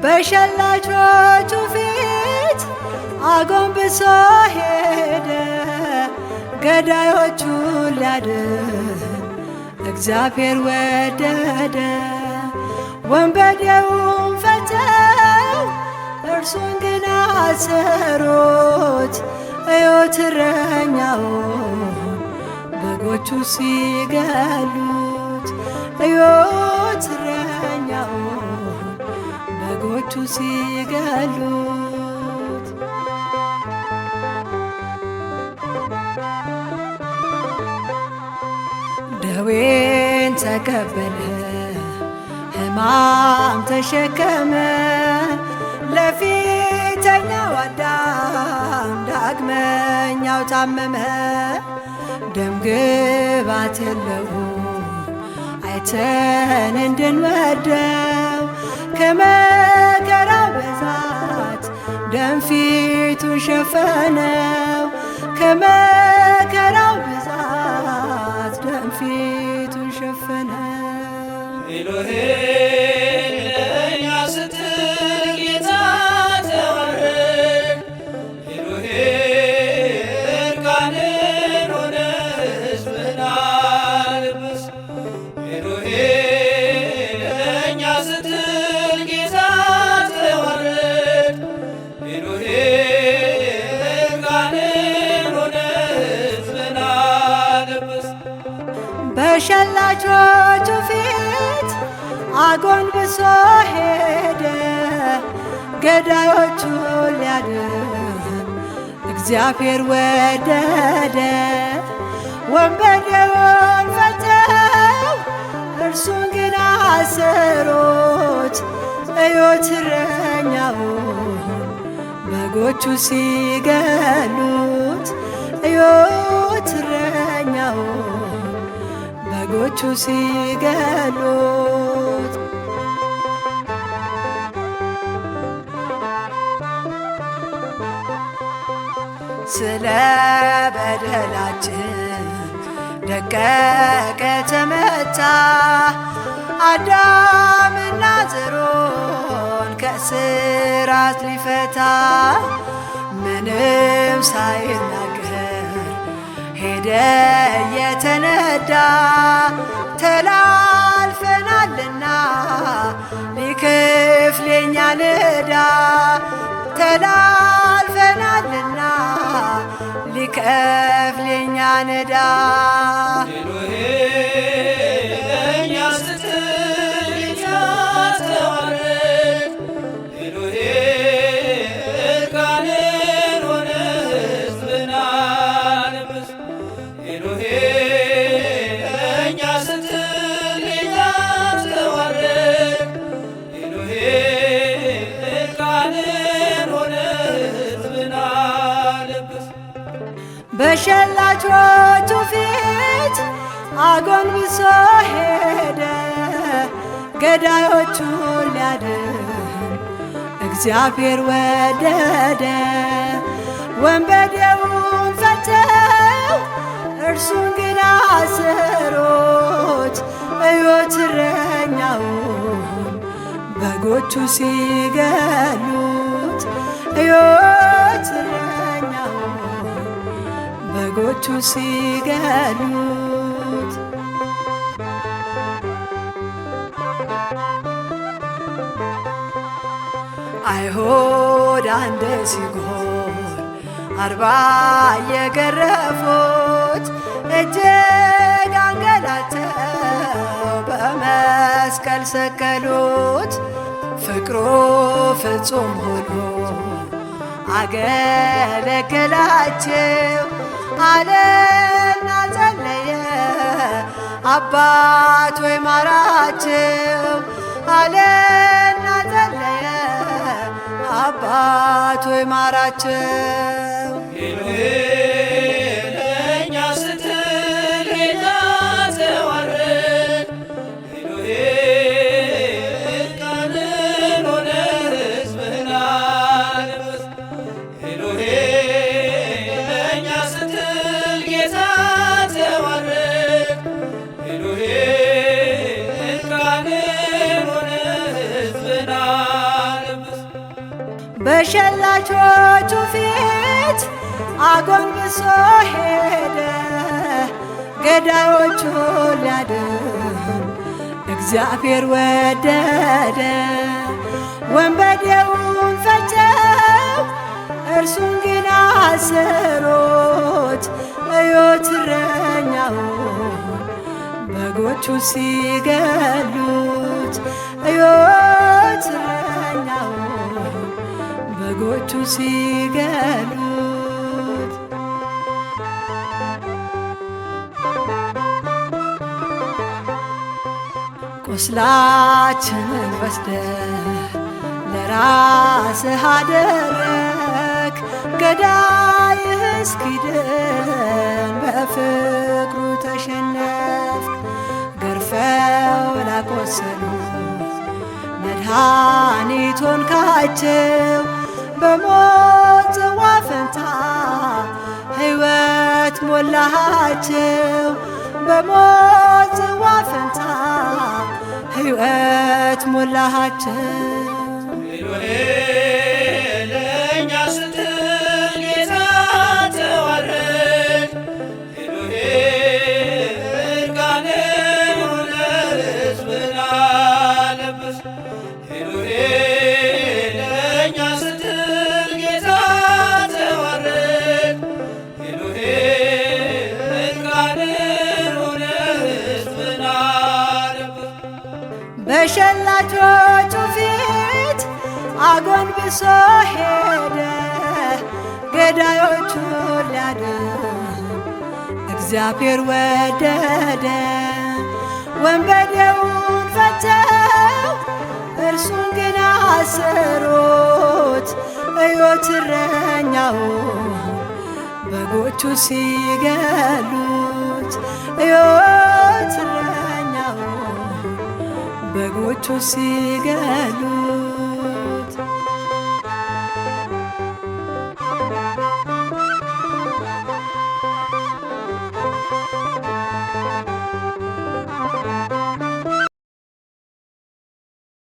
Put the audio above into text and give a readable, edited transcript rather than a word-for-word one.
በሸላቾቹ ፊት አጎንብሶ ሄደ። ገዳዮቹን ሊያድን እግዚአብሔር ወደደ። ወንበዴውን ፈተው እርሱን ግን አሰሩት። እዩት እረኛውን በጎቹ ሲገሉት። እዩት እረኛውን በጎቹ ሲገሉት። ደዌን ተቀበለ ሕማም ተሸከመ። ለፊተኛው አዳም ዳግመኛው ታመመ። ደም ግባት የለውም አይተን እንድንወደው። ከመከራው ብዛት ደም ፊቱን ሸፈነው። ከመከራው ብዛት ደም ፊቱን ሸፈነው። ኤሎሄ ለእኛ ስትል ጌታ ተዋረድ። ኤሎሄ እርቃንን ሆነ ሕዝብህን አልብስ። ኤሎሄ ለእኛ ስትል ጌታ ተዋረድ። ኤሎሄ እርቃንን ሆነ ሕዝብህን አልብስ። በሸላቾቹ ፊት አጎንብሶ ሄደ። ገዳዮቹን ሊያድን እግዚአብሔር ወደደ። ወንበዴውን ፈተው እርሱን ግን አሰሩት። እዩት እረኛውን በጎቹ ሲገሉት። እዩት እረኛውን በጎቹ ሲገሉት። ስለ በደላችን ደቀቀ ተመታ። አዳምና ዘሩን ከእስራት ሊፈታ ምንም ሳይናገር ሄደ የተነዳ። ተላልፈናልና ሊከፍል የእኛን ዕዳ። ተላልፈናልና ሊከፍል የእኛን ዕዳ። ኤሎሄ ለእኛ ስትል ጌታ ተዋረድ። ኤሎሄ እርቃንን ሆነ ሕዝብህን አልብስ። ኤሎሄ ለእኛ ስትል ጌታ ተዋረድ። ኤሎሄ እርቃንን ሆነ ሕዝብህን አልብስ። በሸላቾቹ ፊት አጎንብሶ ሄደ። ገዳዮቹን ሊያድን እግዚአብሔር ወደደ። ወንበዴውን ፈተው እርሱን ግን አሰሩት። እዩት እረኛውን በጎቹ ሲገሉት። እዩት እረኛውን በጎቹ ሲገሉት። አይሁድ አንድ ሲጎል 40 የገረፉት። እጅግ አንገላተው በመስቀል ሰቀሉት። ፍቅሩ ፍጹም ሆኖ አገለገላቸው። አለና ጸለየ አባት ሆይ ማራቸው። አለና ጸለየ አባት ሆይ ማራቸው። ኤሎሄ ለእኛ ስትል ጌታ ተዋረድ። ኤሎሄ እርቃንን ሆነ ሕዝብህን አልብስ። ኤሎሄ ለእኛ ስትል ጌታ ተዋረድ። ኤሎሄ እርቃንን ሆነ ሕዝብህን አልብስ። በሸላቾቹ ፊት አጎንብሶ ሄደ ገዳዮቹን ሊያድን እግዚአብሔር ወደደ። ወንበዴውን ፈጀው እርሱን ግን አሰሮት። እዩት እረኛውን በጎቹ ሲገሉት። እዩት እረኛውን በጎቹ ሲገሉት። ቁስላችንን ወስደህ ለራስህ አደረግ ገዳይህ እስኪድን በፍቅሩ ተሸነፍክ። ገርፈው ላቆሰሉት መድኃኒት ሆንካቸው። በሞት ጽዋ ፈንታ ሕይወት ሞላሃቸው። በሞት ጽዋ ፈንታ ሕይወት ሞላሃቸው። ኤሎሄ ለእኛ ስትል ጌታ ተዋረድ። ኤሎሄ እርቃንህን ሆነህ ሕዝብህን አለበስክ። ኤሎሄ ለእኛ ስትል ጌታ ተዋረድ። ኤሎሄ እርቃንህን ሆነህ ሕዝብህን አለበስክ። በሸላቾቹ ፊት አጎንብሶ ሄደ ገዳዮቹን ሊያድን እግዚአብሔር ወደደ። ወንበዴውን ፈተው እርሱን ግን አሰሮት። እዩት እረኛውን በጎቹ ሲገሉት። እዩት እረኛውን በጎቹ ሲገሉት።